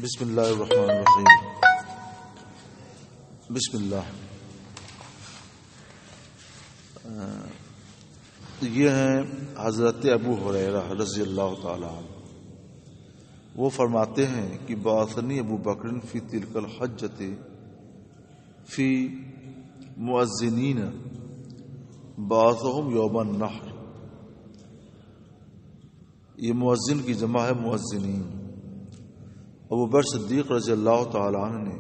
بسم اللہ الرحمن الرحیم۔ بسم اللہ۔ یہ ہیں حضرت ابو ہریرہ رضی اللہ تعالی عنہ۔ وہ فرماتے ہیں کہ بعثنی ابو بکر فی تلک الحجۃ فی مؤذنین بعثهم یوم النحر۔ یہ مؤذن کی جمع ہے مؤذنین۔ ابو بکر صدیق رضی اللہ تعالی عنہ نے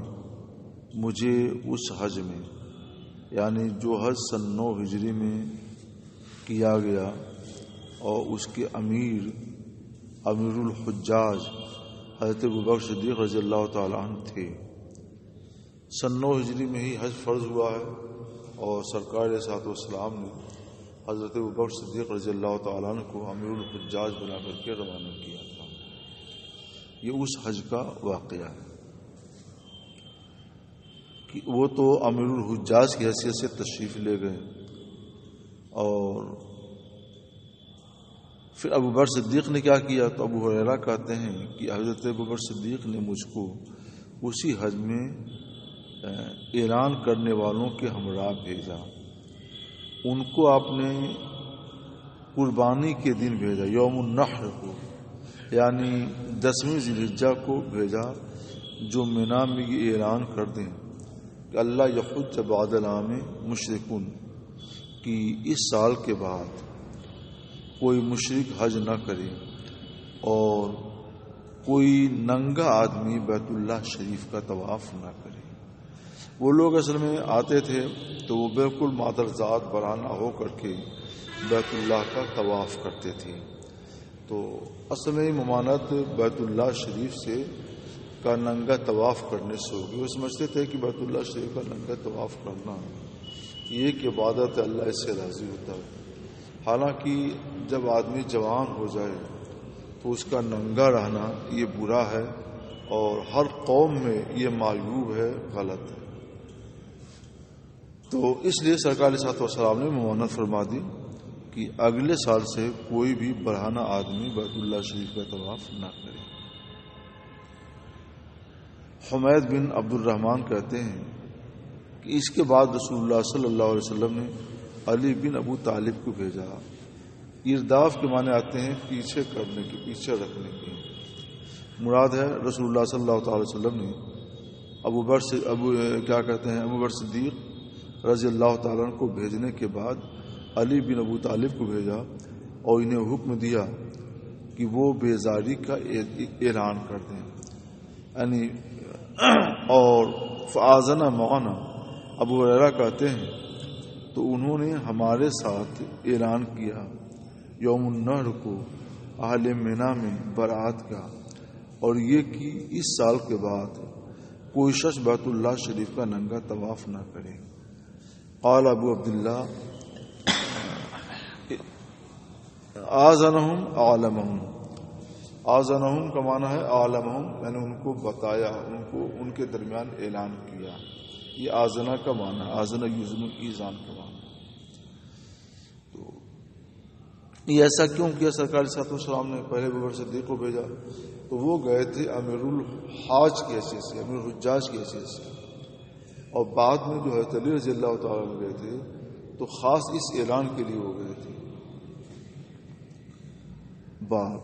مجھے اس حج میں، یعنی جو حج سن 9 ہجری میں کیا گیا اور اس کے امیر الحجاج حضرت ابو بکر صدیق رضی اللہ تعالی عنہ تھے۔ سن 9 ہجری میں ہی حج فرض ہوا ہے اور سرکار علیہ الصلوۃ والسلام نے حضرت ابو بکر صدیق رضی اللہ تعالی عنہ کو امیر الحجاج بنا کر کے روانہ کیا تھا۔ یہ اس حج کا واقعہ ہے کہ وہ تو امیر الحجاج کی حیثیت سے تشریف لے گئے اور پھر ابو بکر صدیق نے کیا کیا؟ تو ابو ہریرہ کہتے ہیں کہ حضرت ابو بکر صدیق نے مجھ کو اسی حج میں اعلان کرنے والوں کے ہمراہ بھیجا۔ ان کو آپ نے قربانی کے دن بھیجا، یوم النحر کو، یعنی 10ویں ذی الحجہ کو بھیجا، جو مینا میں یہ اعلان کر دیں کہ اللہ یحج بعد العام مشرکون، کہ اس سال کے بعد کوئی مشرک حج نہ کرے اور کوئی ننگا آدمی بیت اللہ شریف کا طواف نہ کرے۔ وہ لوگ اصل میں آتے تھے تو وہ بالکل مادرزاد برہنہ ہو کر کے بیت اللہ کا طواف کرتے تھے۔ تو اصل میں ممانعت بیت اللہ شریف سے کا ننگا طواف کرنے سے ہوگی۔ وہ سمجھتے تھے کہ بیت اللہ شریف کا ننگا طواف کرنا یہ ایک عبادت ہے، اللہ اس سے راضی ہوتا ہے۔ حالانکہ جب آدمی جوان ہو جائے تو اس کا ننگا رہنا یہ برا ہے اور ہر قوم میں یہ معیوب ہے، غلط ہے۔ تو اس لیے سرکار علیہ الصلوۃ والسلام نے ممانعت فرما دی کہ اگلے سال سے کوئی بھی برہنہ آدمی بیت اللہ شریف کا طواف نہ کرے۔ حمید بن عبد الرحمن کہتے ہیں کہ اس کے بعد رسول اللہ صلی اللہ علیہ وسلم نے علی بن ابو طالب کو بھیجا۔ ارداف کے معنی آتے ہیں پیچھے کرنے کے، پیچھے رکھنے کے۔ مراد ہے رسول اللہ صلی اللہ تعالی وسلم نے ابو بکر صدیق رضی اللہ تعالیٰ عنہ کو بھیجنے کے بعد علی بن ابو طالب کو بھیجا اور انہیں حکم دیا کہ وہ بیزاری کا اعلان کر دیں، یعنی اور فآذن معنا۔ ابو ہریرہ کہتے ہیں تو انہوں نے ہمارے ساتھ اعلان کیا یوم النحر کو اہل مینا میں برات کا، اور یہ کہ اس سال کے بعد کوئی شخص بیت اللہ شریف کا ننگا طواف نہ کرے۔ قال ابو عبداللہ آذنہم عالمہم۔ آذنہم کا معنی ہے عالمہم، یعنی ان کو بتایا، ان کو ان کے درمیان اعلان کیا۔ یہ آذنہ کا معنی، آذنہ یوزن ایذان کا معنی۔ تو یہ ایسا کیوں کیا سرکار صلی اللہ علیہ وسلم نے؟ پہلے ابو بکر صدیق کو بھیجا تو وہ گئے تھے امیر الحاج کی حیثیت سے، امیر الحجاج کی حیثیت سے، اور بعد میں جو حضرت علی رضی اللہ تعالیٰ عنہ گئے تھے تو خاص اس اعلان کے لیے وہ گئے تھے۔ باب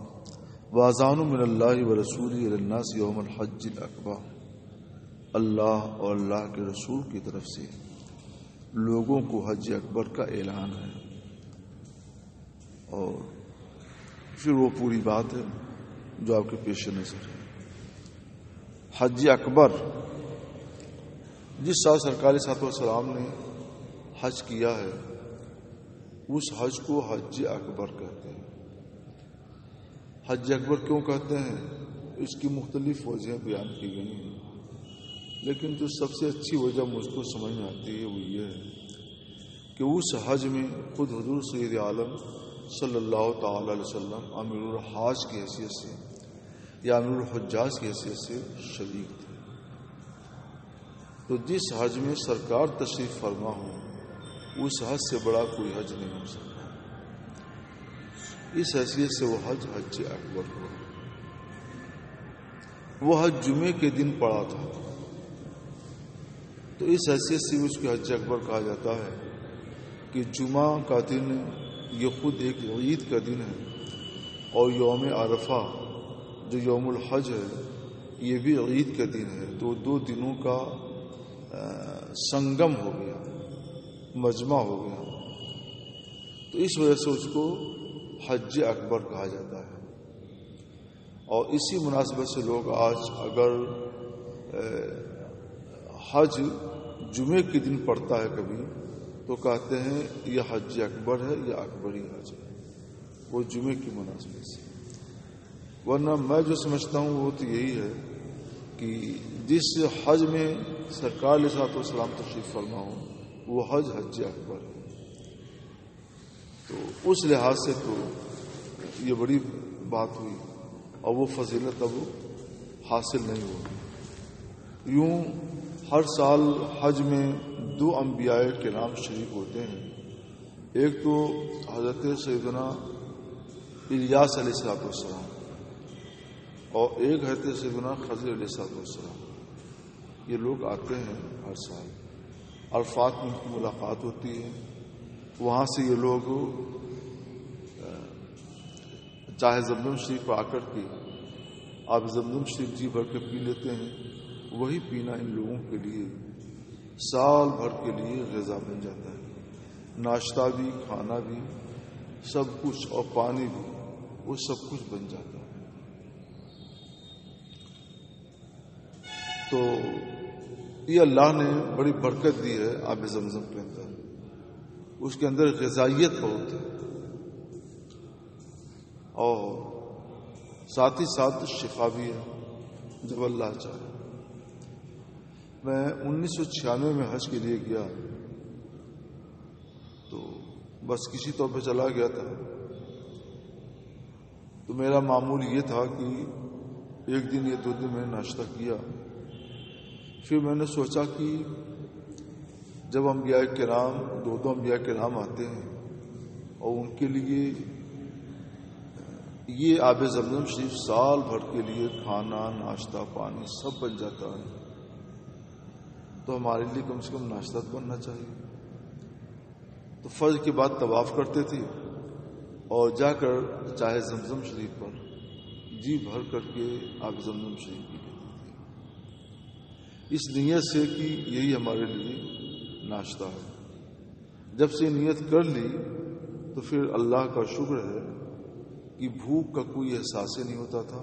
واذان من اللہ ورسولہ الی الناس یوم الحج الاکبر۔ اللہ اور اللہ کے رسول کی طرف سے لوگوں کو حج اکبر کا اعلان ہے، اور پھر وہ پوری بات ہے جو آپ کے پیش نظر ہے۔ حج اکبر، جس سال سرکار علیہ الصلوۃ والسلام نے حج کیا ہے اس حج کو حج اکبر کہتے ہیں۔ حج اکبر کیوں کہتے ہیں؟ اس کی مختلف وجہیں بیان کی گئی ہیں، لیکن جو سب سے اچھی وجہ مجھ کو سمجھ میں آتی ہے وہ یہ ہے کہ اس حج میں خود حضور سید عالم صلی اللہ تعالی علیہ وسلم امیر الحاج کی حیثیت سے یا امیر الحجاج کی حیثیت سے شریک تھے۔ تو جس حج میں سرکار تشریف فرما ہو اس حج سے بڑا کوئی حج نہیں ہو سکتا۔ اس حیثیت سے وہ حج اکبر ہوا۔ وہ حج جمعے کے دن پڑا تھا، تو اس حیثیت سے اس کے حج اکبر کہا جاتا ہے کہ جمعہ کا دن یہ خود ایک عید کا دن ہے، اور یوم عرفہ جو یوم الحج ہے یہ بھی عید کا دن ہے، تو دو دنوں کا سنگم ہو گیا، مجمع ہو گیا، تو اس وجہ سے اس کو حج اکبر کہا جاتا ہے۔ اور اسی مناسبت سے لوگ آج اگر حج جمعے کے دن پڑتا ہے کبھی تو کہتے ہیں یہ حج اکبر ہے یا اکبری حج ہے، وہ جمعے کی مناسبت سے۔ ورنہ میں جو سمجھتا ہوں وہ تو یہی ہے کہ جس حج میں سرکار علیہ الصلوۃ والسلام تشریف فرما ہو وہ حج اکبر ہے، تو اس لحاظ سے تو یہ بڑی بات ہوئی اور وہ فضیلت اب حاصل نہیں ہوگی۔ یوں ہر سال حج میں دو انبیاء کرام شریک ہوتے ہیں، ایک تو حضرت سیدنا الیاس علیہ الصلوۃ والسلام اور ایک حضرت سیدنا خضر علیہ الصلوۃ والسلام، یہ لوگ آتے ہیں ہر سال، عرفات میں ان کی ملاقات ہوتی ہے، وہاں سے یہ لوگ چاہے زمزم شریف پر آ کر کے آپ زمزم شریف جی بھر کے پی لیتے ہیں، وہی پینا ان لوگوں کے لیے سال بھر کے لیے غذا بن جاتا ہے، ناشتہ بھی، کھانا بھی، سب کچھ، اور پانی بھی، وہ سب کچھ بن جاتا ہے۔ تو یہ اللہ نے بڑی برکت دی ہے آب زمزم کے اندر، اس کے اندر غذائیت بہت ہے، اور ساتھ ہی ساتھ شفا بھی ہے جب اللہ چاہے۔ میں 1996 میں حج کے لیے گیا تو بس کسی طور پہ چلا گیا تھا، تو میرا معمول یہ تھا کہ ایک دن یا دو دن میں نے ناشتہ کیا، پھر میں نے سوچا کہ جب انبیاء کرام دو انبیاء کرام آتے ہیں اور ان کے لیے یہ آب زمزم شریف سال بھر کے لیے کھانا، ناشتہ، پانی سب بن جاتا ہے، تو ہمارے لیے کم سے کم ناشتہ بننا چاہیے۔ تو فجر کے بعد طواف کرتے تھے اور جا کر چاہے زمزم شریف پر جی بھر کر کے آب زمزم شریف پی لیتے تھے، اس نیت سے کہ یہی ہمارے لیے ناشتہ ہے۔ جب سے نیت کر لی تو پھر اللہ کا شکر ہے کہ بھوک کا کوئی احساس ہی نہیں ہوتا تھا،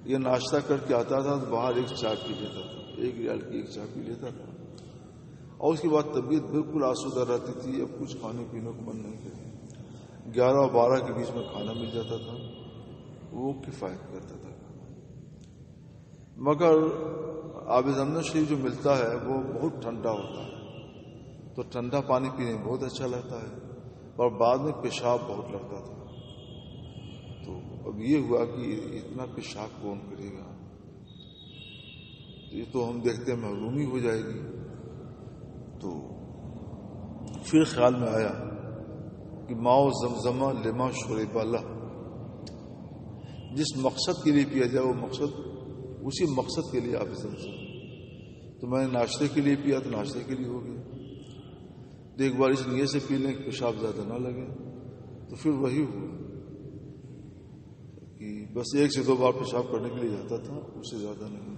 یہ ناشتہ کر کے آتا تھا تو باہر ایک چائے پی لیتا تھا، 1 ریال کی ایک چائے پی لیتا تھا، اور اس کے بعد طبیعت بالکل آسودہ رہتی تھی، اب کچھ کھانے پینے کو من نہیں کرتی، 11 اور 12 کے بیچ میں کھانا مل جاتا تھا، وہ کفایت کرتا تھا۔ مگر آب زمزم شریف جو ملتا ہے وہ بہت ٹھنڈا ہوتا ہے، تو ٹھنڈا پانی پینے میں بہت اچھا لگتا ہے، اور بعد میں پیشاب بہت لگتا تھا، تو اب یہ ہوا کہ اتنا پیشاب کون کرے گا، یہ تو ہم دیکھتے ہیں محرومی ہو جائے گی۔ تو پھر خیال میں آیا کہ ماؤ زمزمہ لما شرب لہ، جس مقصد کے لیے پیا جائے وہ مقصد، اسی مقصد کے لیے آپ زمزم، تو میں نے ناشتے کے لیے پیا تو ناشتے کے لیے ہو گیا، تو ایک بار اس نیت سے پی لیں کہ پیشاب زیادہ نہ لگے، تو پھر وہی ہوا کہ بس 1 سے 2 بار پیشاب کرنے کے لیے جاتا تھا، اس سے زیادہ نہیں۔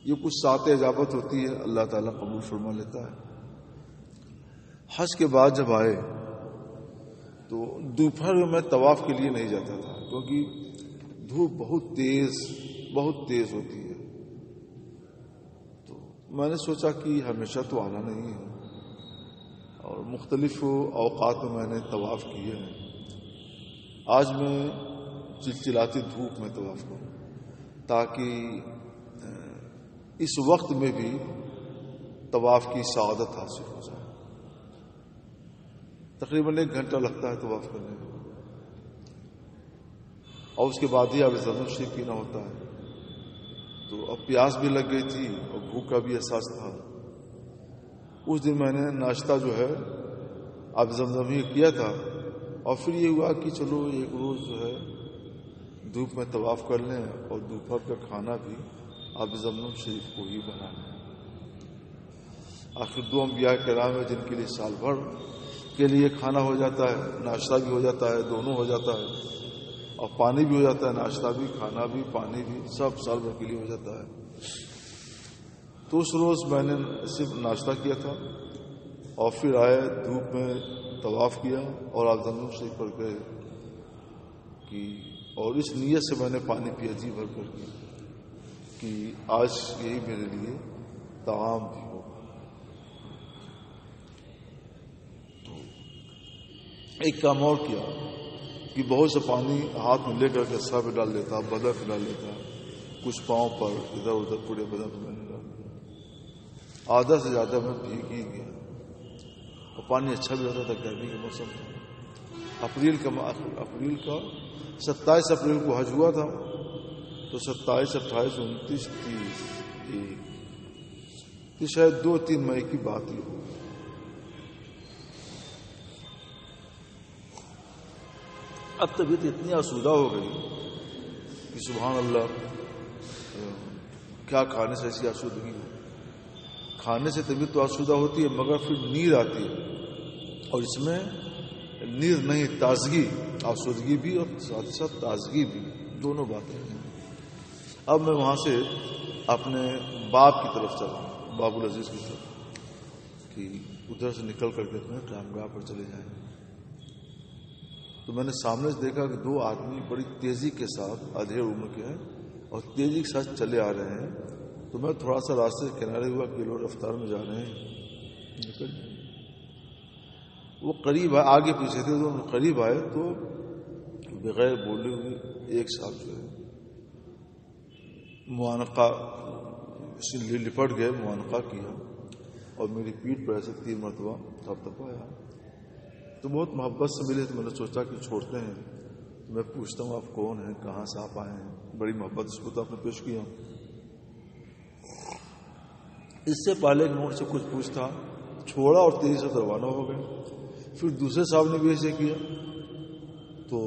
یہ کچھ ساتھ اجابت ہوتی ہے، اللہ تعالیٰ قبول فرما لیتا ہے۔ حج کے بعد جب آئے تو دوپہر میں میں طواف کے لیے نہیں جاتا تھا، کیونکہ دھوپ بہت تیز ہوتی ہے، تو میں نے سوچا کہ ہمیشہ تو آنا نہیں ہے، اور مختلف اوقات میں نے طواف کیے ہیں، آج میں چلچلاتی دھوپ میں طواف کروں تاکہ اس وقت میں بھی طواف کی سعادت حاصل ہو جائے۔ تقریباً 1 گھنٹہ لگتا ہے طواف کرنے میں، اور اس کے بعد ہی آب زمزم شریف پینا ہوتا ہے، تو اب پیاس بھی لگ گئی تھی اور بھوک کا بھی احساس تھا۔ اس دن میں نے ناشتہ جو ہے آب زمزم ہی کیا تھا، اور پھر یہ ہوا کہ چلو ایک روز جو ہے دھوپ میں طواف کر لیں اور دوپہر کا کھانا بھی آب زمزم شریف کو ہی بنا لیں۔ آخر دو انبیاء کرام ہیں جن کے لیے سال بھر کے لیے کھانا ہو جاتا ہے، ناشتہ بھی ہو جاتا ہے، دونوں ہو جاتا ہے، اور پانی بھی ہو جاتا ہے، ناشتہ بھی، کھانا بھی، پانی بھی، سب سال بھر کے لیے ہو جاتا ہے۔ تو اس روز میں نے صرف ناشتہ کیا تھا اور پھر آئے، دھوپ میں طواف کیا اور آب زمزم شریف پر گئے اور اس نیت سے میں نے پانی پیا جی بھر کر کے کہ آج یہی میرے لیے طعام بھی ہوگا۔ تو ایک کام اور کیا کہ بہت سے پانی ہاتھ میں لے کر کے سر پہ ڈال لیتا، بدن پہ ڈال لیتا، کچھ پاؤں پر، ادھر ادھر پورے بدن پہ میں نے ڈال دیا۔ آدھا سے زیادہ میں بھیگ ہی گیا اور پانی اچھا بھی ہوتا تھا، گرمی کا موسم تھا۔ اپریل کا 27 اپریل کو حج ہوا تھا، تو 27، 28، 29، 30 شاید 2-3 مئی کی بات ہی ہو۔ اب طبیعت اتنی آسودہ ہو گئی کہ سبحان اللہ، کیا کھانے سے ایسی آسودگی ہو۔ کھانے سے طبیعت تو آسودہ ہوتی ہے مگر پھر نیند آتی ہے، اور اس میں نیند نہیں، تازگی، آسودگی بھی اور ساتھ ساتھ تازگی بھی، دونوں باتیں ہیں۔ اب میں وہاں سے اپنے باپ کی طرف چلا، باب العزیز کی طرف، کہ ادھر سے نکل کر کے اپنے قیام گاہ پر چلے جائیں۔ تو میں نے سامنے سے دیکھا کہ 2 آدمی بڑی تیزی کے ساتھ، ادھیڑ عمر کے ہیں اور تیزی کے ساتھ چلے آ رہے ہیں۔ تو میں تھوڑا سا راستے سے کنارے ہوا کہ لوگ رفتار میں جا رہے ہیں، نکل جائیں۔ وہ قریب آئے، آگے پیچھے تھے، تو قریب آئے تو بغیر بولے ہوئے ایک ساتھ جو ہے معانقہ سے لپٹ گئے، معانقہ کیا اور میری پیٹھ پر ایسے 3 مرتبہ تھپتھپایا۔ تو بہت محبت سے ملے، تو میں نے سوچا کہ چھوڑتے ہیں، تو میں پوچھتا ہوں آپ کون ہیں، کہاں سے آپ آئے ہیں۔ بڑی محبت اس کو تو آپ نے پیش کیا۔ اس سے پہلے کہ میں ان سے کچھ پوچھتا، چھوڑا اور تیزی سے روانہ ہو گئے۔ پھر دوسرے صاحب نے بھی ایسے کیا، تو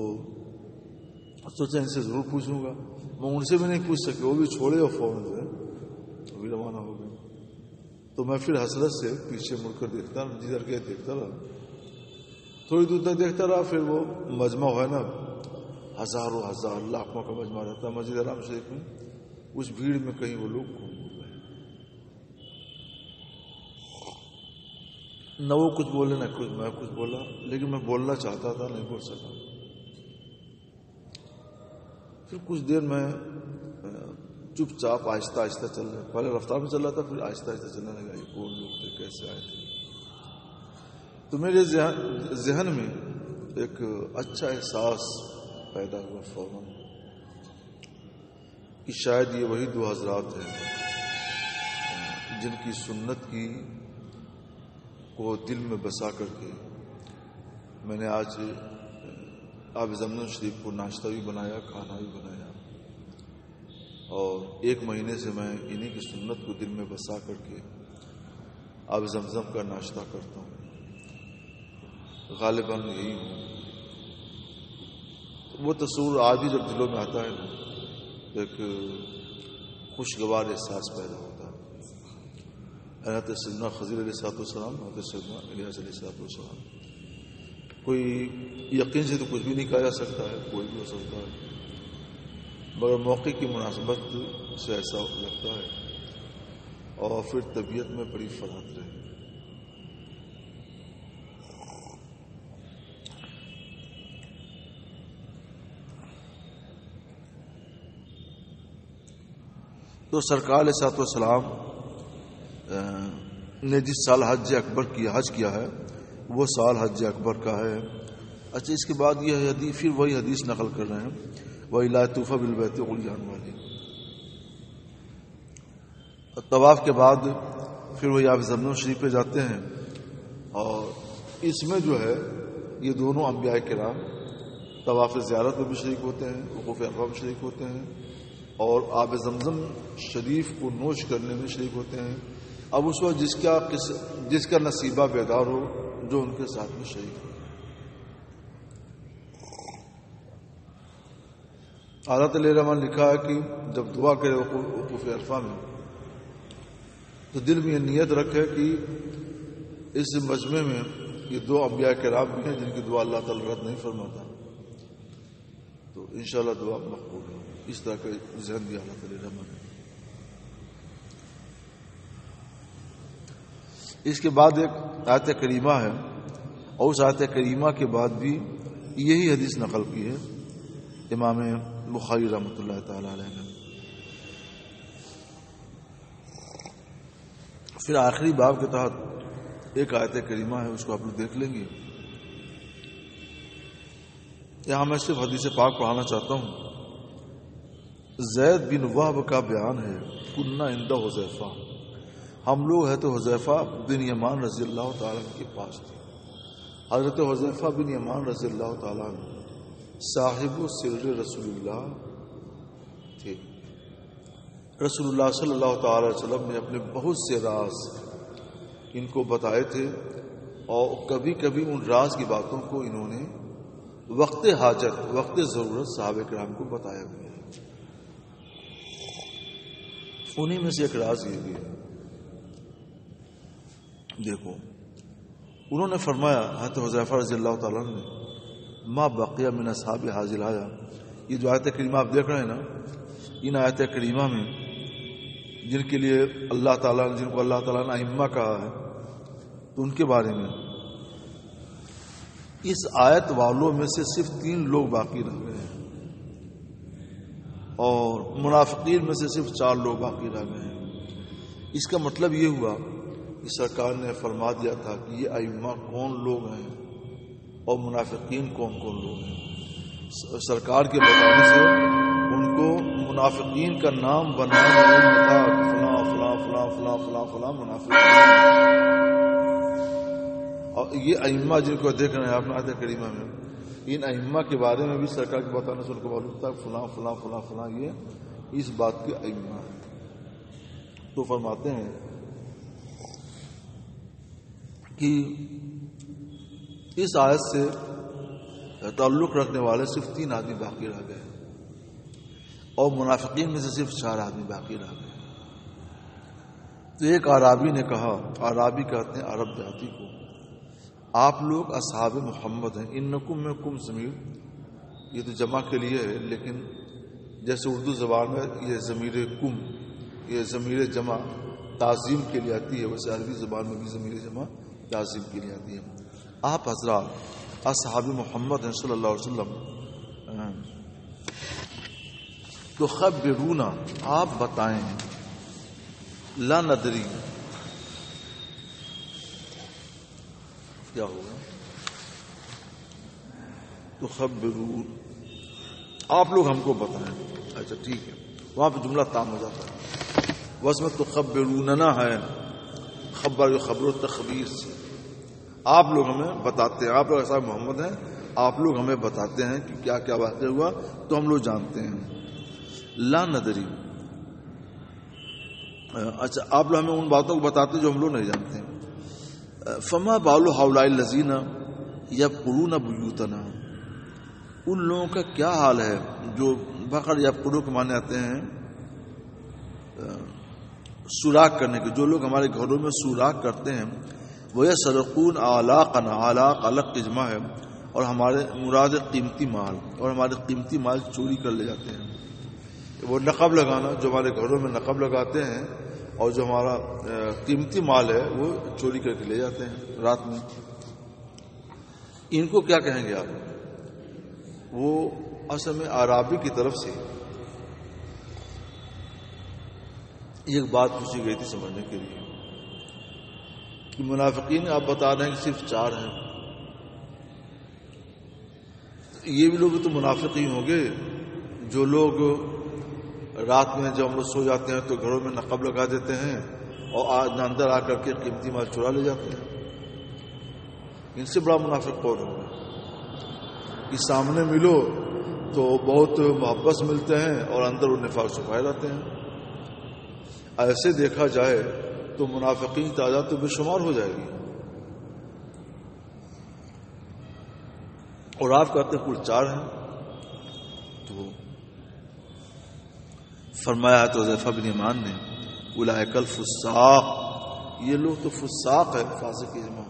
سوچا ان سے ضرور پوچھوں گا۔ میں ان سے بھی نہیں پوچھ سکے، وہ بھی چھوڑے اور فوراً جو ہے وہ بھی روانہ ہو گئے۔ تو میں پھر حسرت سے پیچھے مڑ کر دیکھتا رہا، جدھر کے دیکھتا رہا، تھوڑی دور تک دیکھتا رہا۔ پھر وہ مجمع ہے نا، ہزاروں ہزار لاکھوں کا مجمع رہتا ہے مسجد حرام شریف میں، اس بھیڑ میں کہیں وہ لوگ گھوم رہے ہیں۔ نہ وہ کچھ بولے نہ کچھ میں کچھ بولا، لیکن میں بولنا چاہتا تھا، نہیں بول سکا۔ پھر کچھ دیر میں چپ چاپ آہستہ آہستہ چل رہا، پہلے رفتار میں چل رہا تھا، پھر آہستہ آہستہ چلنے لگا۔ یہ کون لوگ تھے، کیسے آئے تھے؟ تو میرے ذہن میں ایک اچھا احساس پیدا ہوا فوراً کہ شاید یہ وہی 2 حضرات ہیں جن کی سنت کی کو دل میں بسا کر کے میں نے آج آب زمزم شریف کو ناشتہ بھی بنایا، کھانا بھی بنایا، اور 1 مہینے سے میں انہی کی سنت کو دل میں بسا کر کے آب زمزم کا ناشتہ کرتا ہوں۔ غالباً یہی ہوں۔ وہ تصور آج بھی جب دلوں میں آتا ہے نا، ایک خوشگوار احساس پیدا ہوتا ہے۔ حضرت سیدنا خضر علیہ السلام، حضرت سیدنا الیاس علیہ السلام، کوئی یقین سے تو کچھ بھی نہیں کہا جا سکتا ہے، کوئی بھی ہو سکتا ہے، مگر موقع کی مناسبت سے ایسا لگتا ہے اور پھر طبیعت میں بڑی فرحت رہے۔ تو سرکار علیہ السلام نے جس سال حج کیا ہے وہ سال حج اکبر کا ہے۔ اچھا، اس کے بعد یہ حدیث، پھر وہی حدیث نقل کر رہے ہیں، وہی لا طوف بالبیت عریان والی۔ طواف کے بعد پھر وہی آپ زمزم شریف پہ جاتے ہیں، اور اس میں جو ہے یہ دونوں انبیاء کرام طواف زیارت میں بھی شریک ہوتے ہیں، وقوف عرفہ میں شریک ہوتے ہیں، اور آب زمزم شریف کو نوش کرنے میں شریک ہوتے ہیں۔ اب اس وقت جس کا نصیبہ بیدار ہو، جو ان کے ساتھ میں شریک ہو۔ حضرت علیہ رحمٰن لکھا ہے کہ جب دعا کرے وقوف عرفہ میں تو دل میں یہ نیت رکھے کہ اس مجمع میں یہ دو انبیاء کرام بھی ہیں جن کی دعا اللہ تعالیٰ رد نہیں فرماتا، تو انشاءاللہ دعا مقبول ہے. اس طرح کا ذہن دیا اللہ تعالیٰ رحمٰن نے. اس کے بعد ایک آیت کریمہ ہے، اور اس آیت کریمہ کے بعد بھی یہی حدیث نقل کی ہے امام بخاری رحمۃ اللہ تعالی علیہ نے. پھر آخری باب کے تحت ایک آیت کریمہ ہے، اس کو آپ لوگ دیکھ لیں گے. یہاں میں صرف حدیث پاک پڑھانا چاہتا ہوں. زید بن وہب کا بیان ہے، کننا عند حذیفہ، ہم لوگ ہے تو حذیفہ بن یمان رضی اللہ تعالیٰ کے پاس تھے. حضرت حذیفہ بن یمان رضی اللہ تعالیٰ صاحب و سر رسول اللہ تھے. رسول اللہ صلی اللہ تعالی وسلم نے اپنے بہت سے راز ان کو بتائے تھے، اور کبھی کبھی ان راز کی باتوں کو انہوں نے وقت حاجت، وقت ضرورت صحابہ کرام کو بتایا بھی ہے. انہی میں سے ایک راز یہ بھی ہے. دیکھو انہوں نے فرمایا، حضرت حذیفہ رضی اللہ تعالیٰ نے، ما بقیہ من اصحاب حاضر آیا. یہ جو آیت کریمہ آپ دیکھ رہے ہیں نا، ان آیت کریمہ میں جن کے لیے اللہ تعالیٰ نے، جن کو اللہ تعالیٰ نے ائمہ کہا ہے، تو ان کے بارے میں اس آیت والوں میں سے صرف 3 لوگ باقی رہ گئے ہیں، اور منافقین میں سے صرف 4 لوگ باقی رہ گئے ہیں. اس کا مطلب یہ ہوا کہ سرکار نے فرما دیا تھا کہ یہ ائمہ کون لوگ ہیں اور منافقین کون کون لوگ ہیں. سرکار کے بتانے سے ان کو منافقین کا نام بنانا نہیں تھا، فلاں فلاں فلاں فلاں فلاں فلاں منافق. اور یہ ائمہ جن کو دیکھ رہے ہیں آپ نے آیت کریمہ میں، ان ائمہ کے بارے میں بھی سرکار کے بتانے سے ان کو معلوم تھا فلاں فلاں فلاں فلاں یہ اس بات کے ائمہ ہیں. تو فرماتے ہیں کہ اس آیت سے تعلق رکھنے والے صرف 3 آدمی باقی رہ گئے، اور منافقین میں سے صرف 4 آدمی باقی رہ گئے. تو ایک اعرابی نے کہا، اعرابی کہتے ہیں عرب جاتی کو، آپ لوگ اصحاب محمد ہیں. انکم میں کم ضمیر، یہ تو جمع کے لیے ہے، لیکن جیسے اردو زبان میں یہ ضمیر کم، یہ ضمیر جمع تعظیم کے لیے آتی ہے، ویسے عربی زبان میں بھی ضمیر جمع تعظیم کے لیے آتی ہے. آپ حضرات اصحاب محمد ہیں صلی اللہ علیہ وسلم. تو خبرونا، آپ بتائیں، لا ندری، کیا ہوگا، تو خبرون، آپ لوگ ہم کو بتائیں. اچھا ٹھیک ہے، وہاں پہ جملہ تام ہو جاتا ہے. بس میں تو خبروننا ہے، خبر و تخبیر سے آپ لوگ ہمیں بتاتے ہیں. آپ لوگ اصحاب محمد ہیں، آپ لوگ ہمیں بتاتے ہیں کہ کیا کیا واقع ہوا، تو ہم لوگ جانتے ہیں. لا ندری، اچھا آپ لوگ ہمیں ان باتوں کو بتاتے ہیں جو ہم لوگ نہیں جانتے ہیں. فما بالو ہؤلاء الذین یبقرون بیوتنا، ان لوگوں کا کیا حال ہے جو بقر یبقرون کے معنی آتے ہیں سوراخ کرنے کے، جو لوگ ہمارے گھروں میں سوراخ کرتے ہیں. وہ یسرقون اعلاقنا، اعلاق الگ اجماع ہے، اور ہمارے مراد قیمتی مال، اور ہمارے قیمتی مال چوری کر لے جاتے ہیں. وہ نقب لگانا، جو ہمارے گھروں میں نقب لگاتے ہیں اور جو ہمارا قیمتی مال ہے وہ چوری کر کے لے جاتے ہیں رات میں. ان کو کیا کہیں گے آپ؟ وہ اصل میں اعرابی کی طرف سے ایک بات پوچھی گئی تھی سمجھنے کے لیے کہ منافقین آپ بتا رہے ہیں کہ صرف 4 ہیں، یہ بھی لوگ تو منافق ہی ہوں گے جو لوگ رات میں جب ہم لوگ سو جاتے ہیں تو گھروں میں نقب لگا دیتے ہیں اور اندر آ کر کے قیمتی مال چرا لے جاتے ہیں. ان سے بڑا منافق کون ہوگا کہ سامنے ملو تو بہت محبت سے ملتے ہیں اور اندر وہ نفاق چھپائے رہتے ہیں. ایسے دیکھا جائے تو منافقین کی تعداد تو بے شمار ہو جائے گی. اور آپ کہتے ہیں کل 4 ہیں. تو فرمایا تو حذیفہ بن یمان نے اولئک الفساق، یہ لوگ تو فساق ہے، فاسق جمع،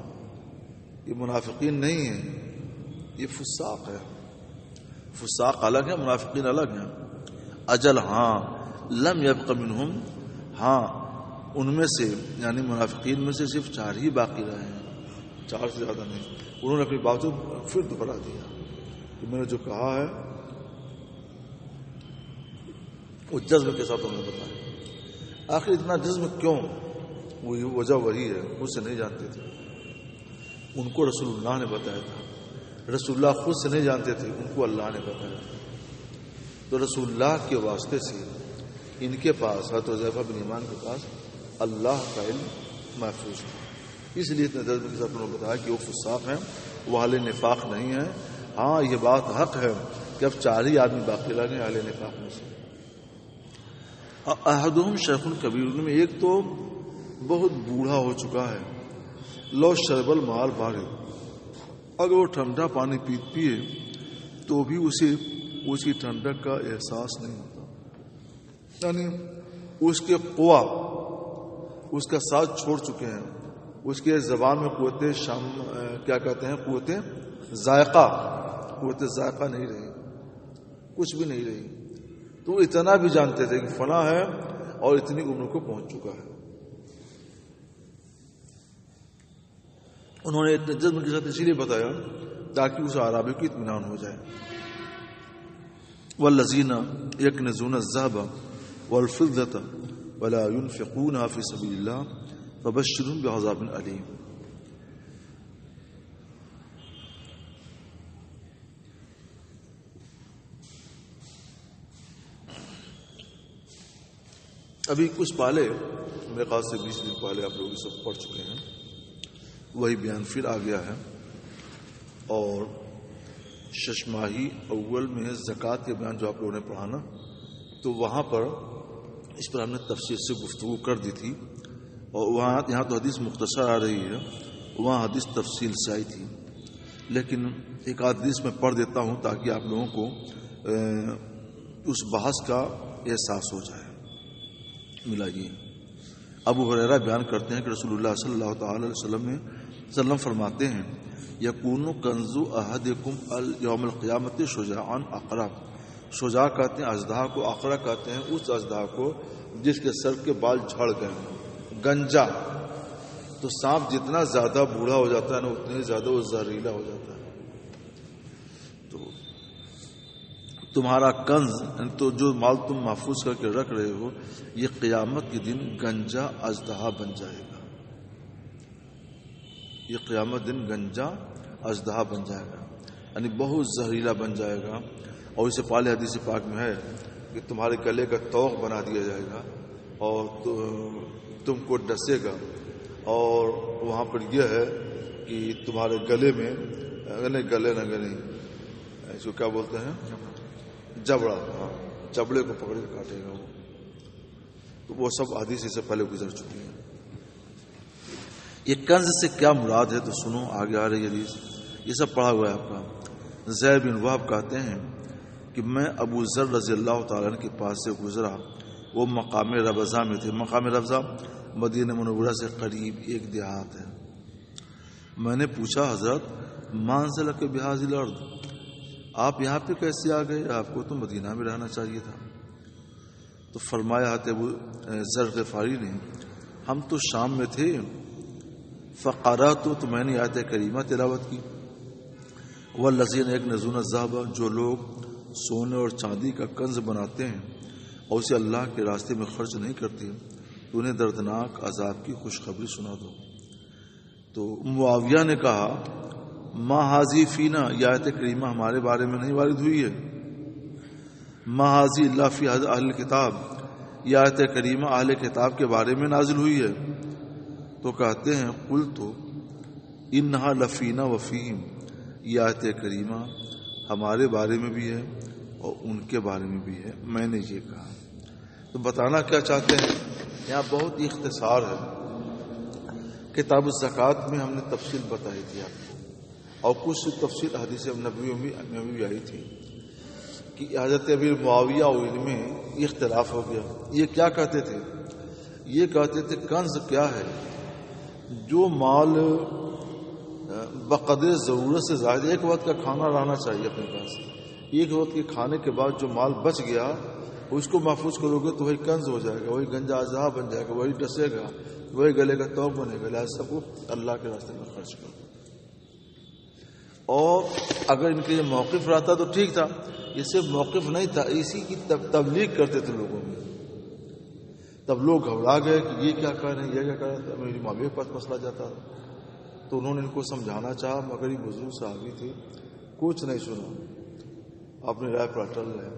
یہ منافقین نہیں ہیں، یہ فساق ہے۔ فساق الگ ہے، منافقین الگ ہیں۔ اجل ہاں لم یبق منہم، ہاں ان میں سے یعنی منافقین میں سے صرف 4 ہی باقی رہے ہیں، 4 سے زیادہ نہیں۔ انہوں نے اپنی باتوں پھر دوہرا دیا کہ میں نے جو کہا ہے وہ جذب کے ساتھ انہوں نے بتایا۔ آخر اتنا جذب کیوں؟ وہ وجہ وہی ہے، خود سے نہیں جانتے تھے، ان کو رسول اللہ نے بتایا تھا۔ رسول اللہ خود سے نہیں جانتے تھے، ان کو اللہ نے بتایا تھا۔ تو رسول اللہ کے واسطے سے ان کے پاس، حضرت حذیفہ بن یمان کے پاس اللہ کا علم محفوظ ہے، اس لیے اتنے جذب کے ساتھ انہوں نے بتایا کہ وہ فساق ہیں، وہ اہل نفاق نہیں ہیں۔ ہاں یہ بات حق ہے کہ اب 4 ہی آدمی باقی رہ گئے اہل نفاق میں سے۔ احدہم شیخ کبیر، ان میں ایک تو بہت بوڑھا ہو چکا ہے، لو شرب الماء بارد، اگر وہ ٹھنڈا پانی پیے تو بھی اسے اس کی ٹھنڈک کا احساس نہیں ہوتا، یعنی اس کے قوا اس کا ساتھ چھوڑ چکے ہیں، اس کے زبان میں قوت کیا کہتے ہیں، قوت ذائقہ نہیں رہی، کچھ بھی نہیں رہی۔ تو اتنا بھی جانتے تھے کہ فنا ہے اور اتنی عمر کو پہنچ چکا ہے۔ انہوں نے اتنے جذب کے ساتھ اسی لیے بتایا تاکہ اس اعرابی کو اطمینان ہو جائے۔ والذین یکنزون الذهب والفضة ولا ينفقونها في سبيل الله فبشرهم بعذاب أليم۔ ابھی کچھ پہلے، میرے خیال سے 20 دن پہلے آپ لوگ یہ سب پڑھ چکے ہیں، وہی بیان پھر آ گیا ہے۔ اور ششماہی اول میں زکوٰۃ کے بیان جو آپ لوگوں نے پڑھا نا، تو وہاں پر اس پر ہم نے تفصیل سے گفتگو کر دی تھی، اور وہاں یہاں تو حدیث مختصر آ رہی ہے، وہاں حدیث تفصیل سے آئی تھی، لیکن ایک حدیث میں پڑھ دیتا ہوں تاکہ آپ لوگوں کو اس بحث کا احساس ہو جائے۔ ملائیے، ابو ہریرہ بیان کرتے ہیں کہ رسول اللہ صلی اللہ تعالی علیہ وسلم فرماتے ہیں، یکون کنز احدکم یوم القیامت شجاعا اقرا۔ شجاع کہتے ہیں اژدہا کو، اقرا کہتے ہیں اس اژدہا کو جس کے سر کے بال جھڑ گئے، گنجا۔ تو سانپ جتنا زیادہ بوڑھا ہو جاتا ہے نا، اتنے زیادہ وہ زہریلا ہو جاتا ہے۔ تو تمہارا کنز، تو جو مال تم محفوظ کر کے رکھ رہے ہو، یہ قیامت کے دن گنجا اژدہا بن جائے گا، یہ قیامت دن گنجا اژدہا بن جائے گا، یعنی بہت زہریلا بن جائے گا۔ اور اسے پہلے حدیث پاک میں ہے کہ تمہارے گلے کا توق بنا دیا جائے گا اور تم کو ڈسے گا، اور وہاں پر یہ ہے کہ تمہارے گلے میں گلے اس کو کیا بولتے ہیں، جبڑا، ہاں جبڑے کو پکڑ کے کاٹے گا وہ۔ تو وہ سب حدیث سے پہلے گزر چکی ہیں۔ یہ کنز سے کیا مراد ہے تو سنو، آگے آ رہی حدیث، یہ سب پڑھا ہوا ہے آپ کا۔ زید بن وہب کہتے ہیں کہ میں ابو ذر رضی اللہ تعالیٰ عنہ کے پاس سے گزرا، وہ مقام ربضہ میں تھے۔ مقام ربضہ مدینہ منورہ سے قریب ایک دیہات ہے۔ میں نے پوچھا، حضرت ما انزلک بہذہ الارض، آپ یہاں پہ کیسے آ گئے؟ آپ کو تو مدینہ میں رہنا چاہیے تھا۔ تو فرمایا ابو ذر غفاری نے، ہم تو شام میں تھے، فقرأت، تو میں نے آیت کریمہ تلاوت کی، والذین یکنزون الذهب، جو لوگ سونے اور چاندی کا کنز بناتے ہیں اور اسے اللہ کے راستے میں خرچ نہیں کرتے، تو انہیں دردناک عذاب کی خوشخبری سنا دو۔ تو معاویہ نے کہا، ما حاضی فینا، یہ آیت کریمہ ہمارے بارے میں نہیں وارد ہوئی ہے، ما حاضی اللہ فی اہل کتاب، یہ آیت کریمہ اہل کتاب کے بارے میں نازل ہوئی ہے۔ تو کہتے ہیں، قلت انہا لفینا وفیہم، یہ آیت کریمہ ہمارے بارے میں بھی ہے اور ان کے بارے میں بھی ہے، میں نے یہ کہا۔ تو بتانا کیا چاہتے ہیں، یہاں بہت ہی اختصار ہے۔ کتاب الزکوٰۃ میں ہم نے تفصیل بتائی تھی آپ کو، اور کچھ تفصیل حدیث نبوی میں بھی آئی تھی۔ کہ حضرت امیر معاویہ اور ان میں اختلاف ہو گیا. یہ کیا کہتے تھے؟ یہ کہتے تھے کنز کیا ہے؟ جو مال بقدر ضرورت سے زائد ایک وقت کا کھانا رہنا چاہیے اپنے پاس. ایک وقت کے کھانے کے بعد جو مال بچ گیا اس کو محفوظ کرو گے تو وہی کنز ہو جائے گا, وہی گنجا اجزا بن جائے گا, وہی ڈسے گا, وہی گلے کا توق بنے گا. لہٰذا سب کو اللہ کے راستے میں خرچ کرو. اور اگر ان کے یہ موقف رہتا تو ٹھیک تھا, یہ صرف موقف نہیں تھا, اسی کی تبلیغ کرتے تھے لوگوں میں. تب لوگ گھبرا گئے کہ یہ کیا کر رہے ہیں, یہ کیا کر رہے ہیں. میری معاویہ کے پاس مسئلہ جاتا تو انہوں نے ان کو سمجھانا چاہا, مگر یہ بزرگ صحابی تھے, کچھ نہیں سنا, اپنی رائے پر اٹل رہے.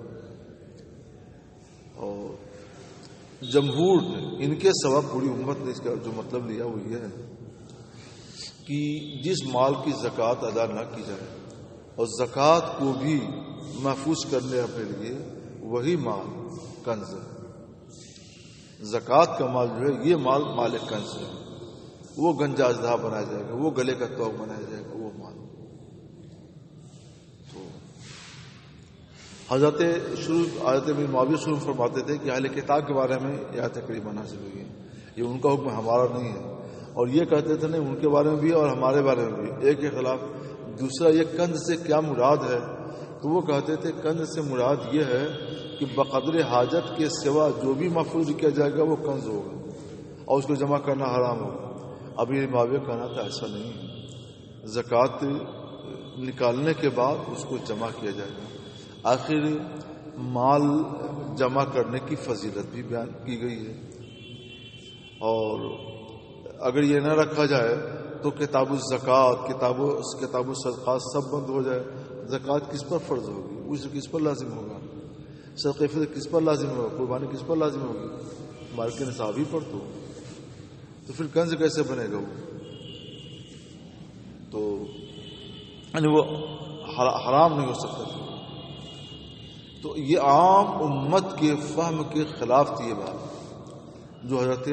اور جمہور نے ان کے سبب پوری امت نے اس کا جو مطلب لیا وہ یہ ہے کہ جس مال کی زکوٰۃ ادا نہ کی جائے اور زکوٰۃ کو بھی محفوظ کرنے اپنے لیے, وہی مال کنز ہے. زکوٰۃ کا مال جو ہے یہ مال مال کنز ہے, وہ گنجا اژدہا بنایا جائے گا, وہ گلے کا توق بنایا جائے گا, وہ مال. تو حضرت امیر معاویہ شروع فرماتے تھے کہ اہل کتاب کے بارے میں یہ تقریباً نازل ہوئی ہے, یہ ان کا حکم ہمارا نہیں ہے. اور یہ کہتے تھے نہیں, ان کے بارے میں بھی اور ہمارے بارے میں بھی ایک کے خلاف. دوسرا, یہ کنز سے کیا مراد ہے؟ تو وہ کہتے تھے کنز سے مراد یہ ہے کہ بقدر حاجت کے سوا جو بھی محفوظ کیا جائے گا وہ کنز ہوگا اور اس کو جمع کرنا حرام ہوگا. ابھی معاویہ کہنا تھا ایسا نہیں ہے, زکوٰۃ نکالنے کے بعد اس کو جمع کیا جائے گا. آخر مال جمع کرنے کی فضیلت بھی بیان کی گئی ہے, اور اگر یہ نہ رکھا جائے تو کتاب الزکوٰۃ, کتاب الصدقات سب بند ہو جائے. زکوٰۃ کس پر فرض ہوگی, اس کس پر لازم ہوگا, صدقہ فطر کس پر لازم ہوگا, قربانی کس پر لازم ہوگی, مال کے نصاب ہی پر. تو پھر کنز کیسے بنے گا وہ؟ تو یعنی وہ حرام نہیں ہو سکتا تھا. تو یہ عام امت کے فہم کے خلاف تھی یہ بات جو حضرت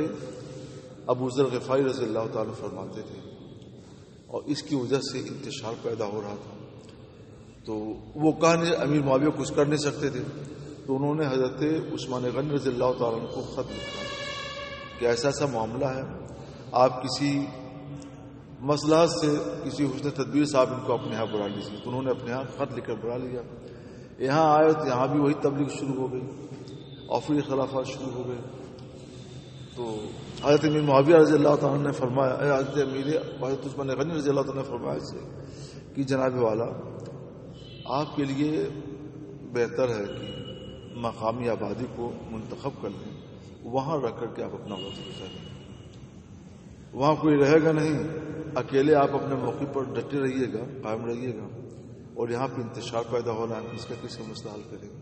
ابو ذر غفاری رضی اللہ تعالیٰ فرماتے تھے, اور اس کی وجہ سے انتشار پیدا ہو رہا تھا. تو وہ کہنے امیر معاویہ کچھ کر نہیں سکتے تھے, تو انہوں نے حضرت عثمان غنی رضی اللہ تعالیٰ عنہ کو خط لکھا کہ ایسا ایسا معاملہ ہے, آپ کسی مصلحت سے کسی حسن تدبیر سے آپ ان کو اپنے ہاں بلا لیجیے. تو انہوں نے اپنے ہاں خط لکھ کر بلا لیا. یہاں آئے تو یہاں بھی وہی تبلیغ شروع ہو گئی اور پھر خلافات شروع ہو گئے. تو حضرت امیر معاویہ رضی اللہ تعالیٰ نے فرمایا, حضرت عثمان غنی رضی اللہ تعالیٰ نے فرمایا کہ جناب والا, آپ کے لیے بہتر ہے کہ مقامی آبادی کو منتخب کر لیں, وہاں رکھ کر کے آپ اپنا وقت گزاریں. وہاں کوئی رہے گا نہیں, اکیلے آپ اپنے موقع پر ڈٹے رہیے گا, قائم رہیے گا, اور یہاں پہ انتشار پیدا ہو رہا ہے, اس کا کس کا مسئلہ حل کرے گا.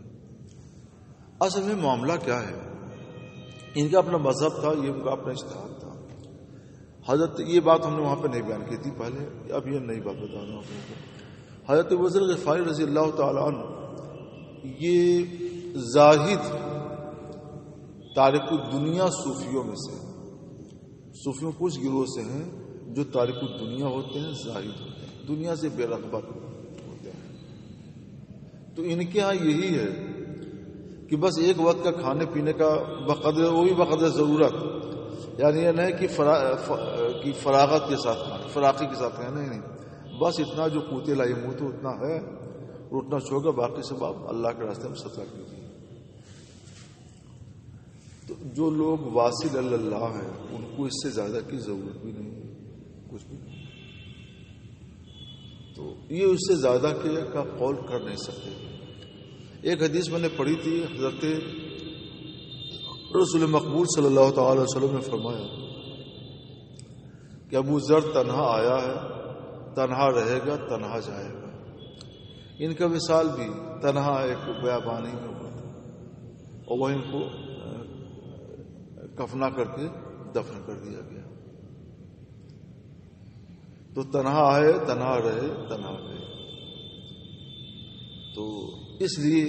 اصل میں معاملہ کیا ہے؟ ان کا اپنا مذہب تھا, یہ ان کا اپنا اجتہاد تھا. حضرت یہ بات ہم نے وہاں پہ نہیں بیان کی تھی پہلے, اب یہ نئی بات بتا رہا ہوں آپ کو. حضرت ابو ذر غفاری رضی اللہ تعالیٰ عنہ یہ زاہد تارک الدنیا صوفیوں میں سے, صوفیوں کچھ گروہ سے ہیں جو تارک الدنیا ہوتے ہیں, زاہد ہوتے ہیں, دنیا سے بے رغبت ہوتے ہیں. تو ان کے ہاں یہی ہے کہ بس ایک وقت کا کھانے پینے کا بقدر, وہ بھی بقدر ضرورت, یعنی یہ نہیں کہ فراغت کے ساتھ کھانا, فراقی کے ساتھ کھانا, نہیں, بس اتنا جو قوت لا یموت تو اتنا ہے, اور اتنا چھوڑ کر باقی سب آپ اللہ کے راستے میں صدقہ کیجیے. تو جو لوگ واصل اللہ ہیں ان کو اس سے زیادہ کی ضرورت بھی نہیں, کچھ بھی نہیں. تو یہ اس سے زیادہ کا قول کر نہیں سکتے. ایک حدیث میں نے پڑھی تھی, حضرت رسول مقبول صلی اللہ تعالی وسلم نے فرمایا کہ ابو ذر تنہا آیا ہے, تنہا رہے گا, تنہا جائے گا. ان کا وصال بھی تنہا ایک بیابانی میں ہوا تھا, اور وہ ان کو کفنا کر کے دفن کر دیا گیا. تو تنہا آئے, تنہا رہے, تنہا گئے. تو اس لیے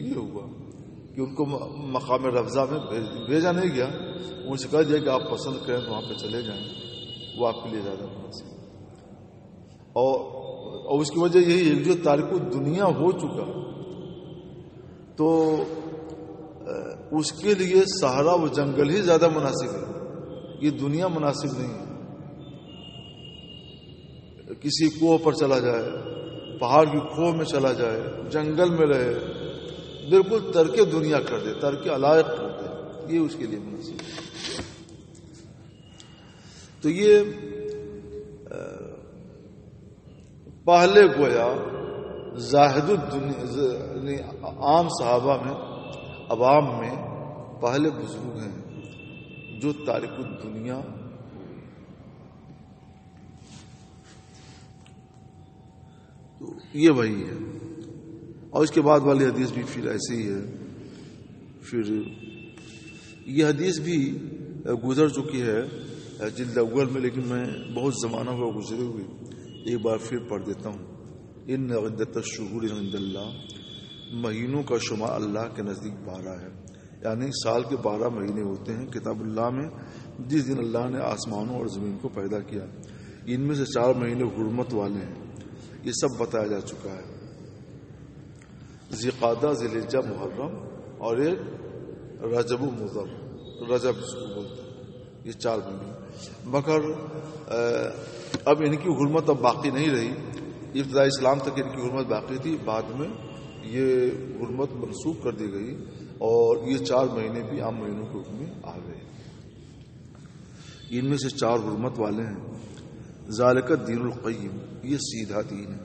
یہ ہوا کہ ان کو مقام رفضہ میں بھیجا نہیں گیا, ان سے کہا جائے کہ آپ پسند کریں تو وہاں پہ چلے جائیں, وہ آپ کے لیے زیادہ مناسب. اور اس کی وجہ یہی ہے جو تارک دنیا ہو چکا تو اس کے لیے صحرا و جنگل ہی زیادہ مناسب ہے، یہ دنیا مناسب نہیں ہے۔ کسی کنویں پر چلا جائے، پہاڑ کی کھو میں چلا جائے، جنگل میں رہے، بالکل ترک دنیا کر دے، ترک علائق کر دے، یہ اس کے لیے مناسب ہے۔ تو یہ پہلے گویا زاہد الدنیا عام صحابہ میں، عوام میں پہلے بزرگ ہیں جو تارک الدنیا تو یہ وہی ہے۔ اور اس کے بعد والی حدیث بھی پھر ایسے ہی ہے۔ پھر یہ حدیث بھی گزر چکی ہے جلد اول میں، لیکن میں بہت زمانہ ہوا گزرے ہوئے ایک بار پھر پڑھ دیتا ہوں۔ ان عدت الشہور عند اللہ، مہینوں کا شمار اللہ کے نزدیک 12 ہے، یعنی سال کے 12 مہینے ہوتے ہیں کتاب اللہ میں جس دن اللہ نے آسمانوں اور زمین کو پیدا کیا۔ ان میں سے 4 مہینے حرمت والے ہیں، یہ سب بتایا جا چکا ہے، ذی-قعدہ، ذی-الحجہ، محرم، اور ایک رجب و مضر، رجب اس کو بولتے ہیں، یہ 4 مہینے۔ مگر اب ان کی حرمت اب باقی نہیں رہی، ابتدائی اسلام تک ان کی حرمت باقی تھی، بعد میں یہ حرمت منسوخ کر دی گئی اور یہ 4 مہینے بھی عام مہینوں کے حکم میں آ گئے۔ ان میں سے 4 حرمت والے ہیں۔ ذالک الدین القیم، یہ سیدھا دین ہے۔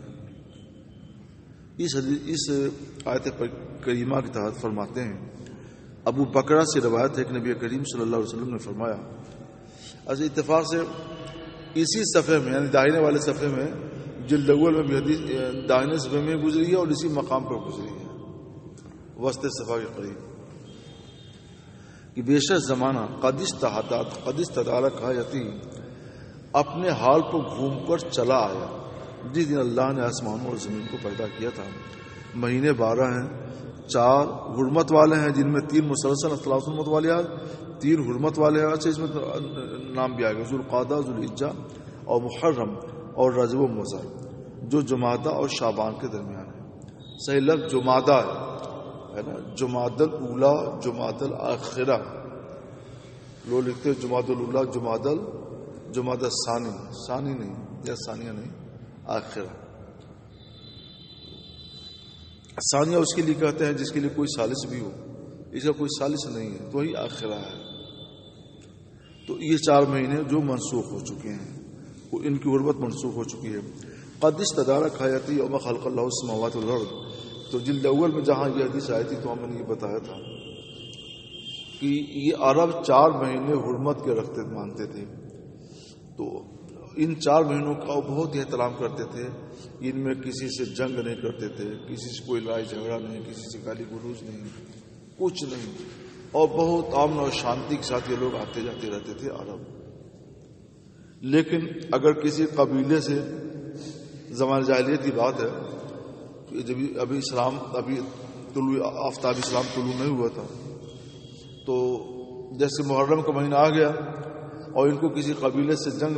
اس آیت کریمہ کے تحت فرماتے ہیں، ابو بکرہ سے روایت ہے کہ نبی کریم صلی اللہ علیہ وسلم نے فرمایا، از اتفاق سے اسی صفحے میں یعنی داہنے والے صفحے میں جلد اول میں بھی حدیث داہنے صفحے میں گزری ہے اور اسی مقام پر گزری ہے وسط صفحہ کے قریب، کہ بے شک زمانہ قد استدارک حیاتی، اپنے حال کو گھوم کر چلا آیا جس دن اللہ نے آسمانوں اور زمین کو پیدا کیا تھا۔ مہینے 12 ہیں، 4 حرمت والے ہیں جن میں 3 مسلسل اختلاف حرمت والے ہیں، 3 حرمت والے ہیں، اچھا اس میں نام بھی آ گیا، ذوالقعدہ، ذوالحجہ اور محرم اور رجب و مضر، جو جمادہ اور شعبان کے درمیان ہے۔ صحیح لفظ جمادہ ہے نا، جمادہ الاولیٰ، جمادہ الاخرہ، لوگ لکھتے ہیں جمادہ الاولیٰ، جمادہ ثانی نہیں یا ثانیہ نہیں، آخرہ۔ ثانیہ اس کے لیے کہتے ہیں جس کے لیے کوئی ثالث بھی ہو، اس کا کوئی ثالث نہیں ہے تو وہی آخرہ ہے۔ تو یہ 4 مہینے جو منسوخ ہو چکے ہیں، ان کی حرمت منسوخ ہو چکی ہے۔ قد استدارک حیاتی یوم خلق اللہ السماوات والارض، تو جلد اول میں جہاں یہ حدیث آئی تھی تو ہم نے یہ بتایا تھا کہ یہ عرب 4 مہینے حرمت کے رکھتے مانتے تھے، تو ان 4 مہینوں کا وہ بہت احترام کرتے تھے، ان میں کسی سے جنگ نہیں کرتے تھے، کسی سے کوئی لڑائی جھگڑا نہیں، کسی سے گالی گلوچ نہیں، کچھ نہیں، اور بہت امن اور شانتی کے ساتھ یہ لوگ آتے جاتے رہتے تھے عرب۔ لیکن اگر کسی قبیلے سے، زمان جاہلیت کی بات ہے، جب ابھی طلوع آفتاب اسلام طلوع نہیں ہوا تھا، تو جیسے محرم کا مہینہ آ گیا اور ان کو کسی قبیلے سے جنگ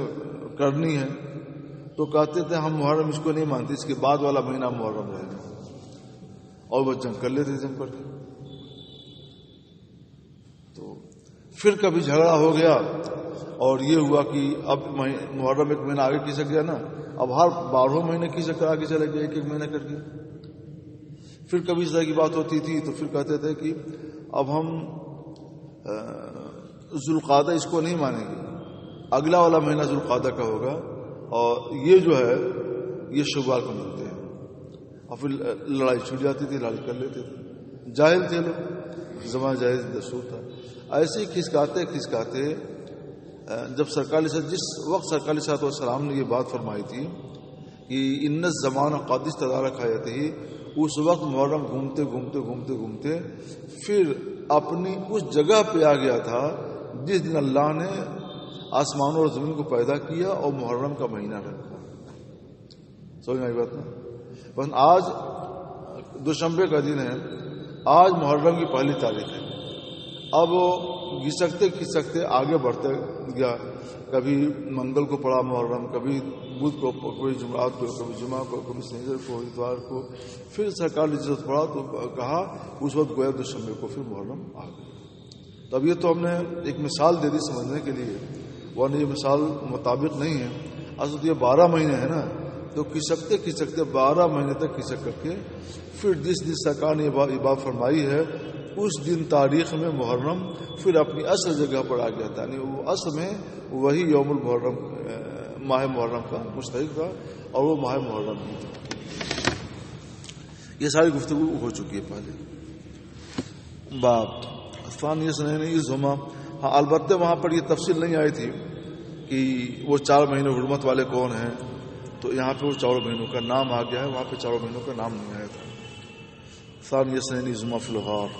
کرنی ہے تو کہتے تھے ہم محرم اس کو نہیں مانتے، اس کے بعد والا مہینہ محرم رہے گا، اور وہ جنگ کر لیتے جنگ کر کے۔ تو پھر کبھی جھگڑا ہو گیا اور یہ ہوا کہ اب محرم ایک مہینہ آگے کھسک گیا نا، اب ہر 12 مہینے کھسک کر آگے چلے گیا، ایک مہینہ کر کے۔ پھر کبھی اس طرح کی بات ہوتی تھی تو پھر کہتے تھے کہ اب ہم ذوالقعدہ اس کو نہیں مانیں گے، اگلا والا مہینہ ذوالقعدہ کا ہوگا، اور یہ جو ہے یہ شوال کو ملتے ہیں، اور پھر لڑائی چھوٹ جاتی تھی، لڑائی کر لیتے تھے، جاہل تھے لوگ، زمان جاہل دستور تھا۔ ایسے ہی کھسکاتے جب جس وقت سرکار صلی اللہ علیہ وسلم نے یہ بات فرمائی تھی کہ ان الزمان قد استدارک حیاتی، اس وقت محرم گھومتے پھر اپنی اس جگہ پہ آ گیا تھا جس دن اللہ نے آسمانوں اور زمین کو پیدا کیا اور محرم کا مہینہ رکھا۔ سمجھ میں آئی بات نا؟ بس آج دوشنبے کا دن ہے، آج محرم کی 1 تاریخ ہے، اب گھسکتے آگے بڑھتے گیا. کبھی منگل کو پڑا محرم، کبھی بدھ کو، کبھی جمعرات کو، کبھی جمعہ کو، کبھی سنیچر کو، اتوار کو. پھر سرکار نے جس پڑھا تو کہا اس وقت گویا دوشنبے کو پھر محرم آ گئی. تو اب یہ تو ہم نے ایک مثال دے دی سمجھنے کے لیے، ورنہ یہ مثال مطابق نہیں ہے. اصل یہ 12 مہینے ہیں نا، تو کھسکتے 12 مہینے تک کھسک کر کے پھر جس دن سرکار نے یہ بات فرمائی ہے اس دن تاریخ میں محرم پھر اپنی اصل جگہ پر آ گیا تھا. یعنی وہ اصل میں وہی یوم المحرم، ماہ محرم کا مستحق تھا اور وہ ماہ محرم بھی تھا. یہ ساری گفتگو ہو چکی ہے پہلے. باب ثانی سنین ازہما. ہاں البتہ وہاں پر یہ تفصیل نہیں آئی تھی کہ وہ 4 مہینے حرمت والے کون ہیں، تو یہاں پہ وہ 4 مہینوں کا نام آ گیا ہے، وہاں پہ 4 مہینوں کا نام نہیں آیا تھا. ثانی سنین ازہما فی الغار.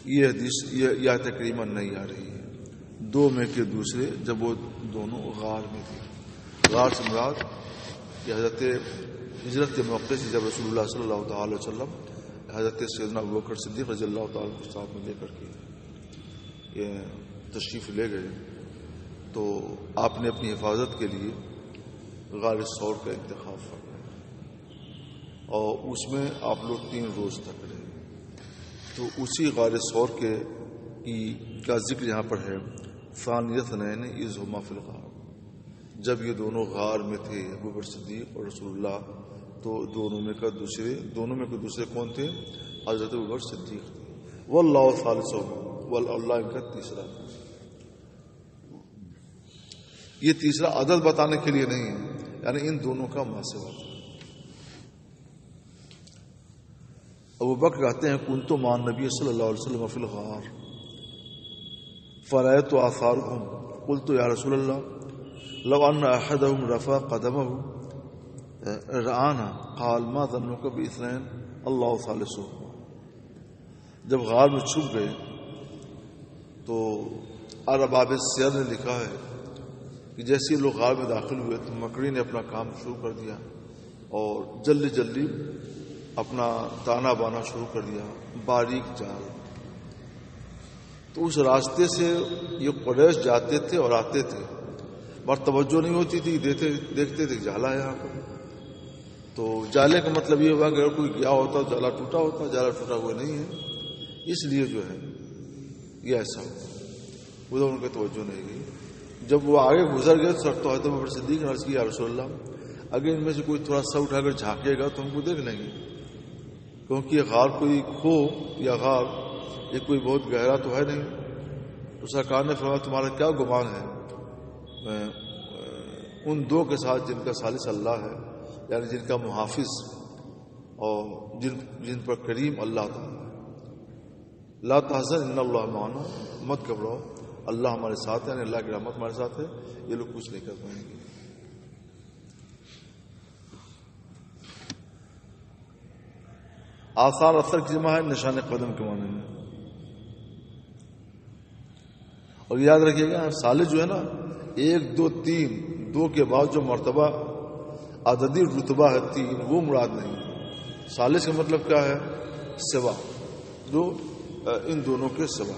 یہ حدیث یہ تقریباً نہیں آ رہی ہے. 2 میں کے دوسرے جب وہ دونوں غار میں تھے. غار سے مراد یہ حضرت ہجرت کے موقع سے جب رسول اللہ صلی اللہ تعالی وسلم حضرت سیدنا ابوبکر صدیق رضی اللہ تعالیٰ کو ساتھ میں لے کر کے یہ تشریف لے گئے، تو آپ نے اپنی حفاظت کے لیے غار ثور کا انتخاب فرمایا اور اس میں آپ لوگ 3 روز تک رہے. تو اسی غار ثور کا ذکر یہاں پر ہے. ثانی اثنین اذ ہما فی الغار. جب یہ دونوں غار میں تھے ابوبکر صدیق اور رسول اللہ، تو دونوں میں کے دوسرے کون تھے؟ حضرت ابوبکر صدیق تھے. واللہ ثالثہم، واللہ ان کا تیسرا تھا. یہ تیسرا عدد بتانے کے لیے نہیں ہے، یعنی ان دونوں کا محاسبہ تھا. ابوبکر کہتے ہیں کنت مع النبی صلی اللہ علیہ وسلم فی الغار فرأیت آثارهم قلت یا رسول اللہ لو ان احدهم رفع قدمه رآنا قال ما ظنك باثنين اللہ ثالثهما. جب غار میں چھپ گئے تو ارباب سیر نے لکھا ہے کہ جیسے لوگ غار میں داخل ہوئے تو مکڑی نے اپنا کام شروع کر دیا اور جلدی اپنا تانا بانا شروع کر دیا، باریک جال. تو اس راستے سے یہ قریش جاتے تھے اور آتے تھے، بار توجہ نہیں ہوتی تھی، دیکھتے تھے جالا ہے یہاں پر. تو جالے کا مطلب یہ ہوا کہ اگر کوئی گیا ہوتا جالا ٹوٹا ہوتا، جالا ٹوٹا ہوا نہیں ہے، اس لیے جو ہے یہ ایسا ہوا. ادھر ان کی توجہ نہیں گئی. جب وہ آگے گزر گئے تو حضرت ابوبکر صدیق نے عرض کیا یا رسول اللہ اگر ان میں سے کوئی تھوڑا سا اٹھا کر جھانکے گا تو ہم کو دیکھ لیں گے، کیونکہ یہ غار کوئی کھو یا غار یہ کوئی بہت گہرا تو ہے نہیں. تو سرکار نے فرمایا تمہارا کیا گمان ہے ان 2 کے ساتھ جن کا ثالث اللہ ہے، یعنی جن کا محافظ اور جن پر کریم اللہ تعالیٰ ہے. لا تحزن ان اللہ معنا، مت گھبراؤ اللہ ہمارے ساتھ ہے، یعنی اللہ کی رحمت ہمارے ساتھ ہے، یہ لوگ کچھ نہیں کر پائیں گے. آثار اثر کی جمع ہے نشان قدم کے معنی میں. اور یاد رکھیے گا ثالث جو ہے نا 1 2 3 2 کے بعد جو مرتبہ عددی رتبہ ہے 3 وہ مراد نہیں. ثالث کا مطلب کیا ہے؟ سوا، جو ان دونوں کے سوا.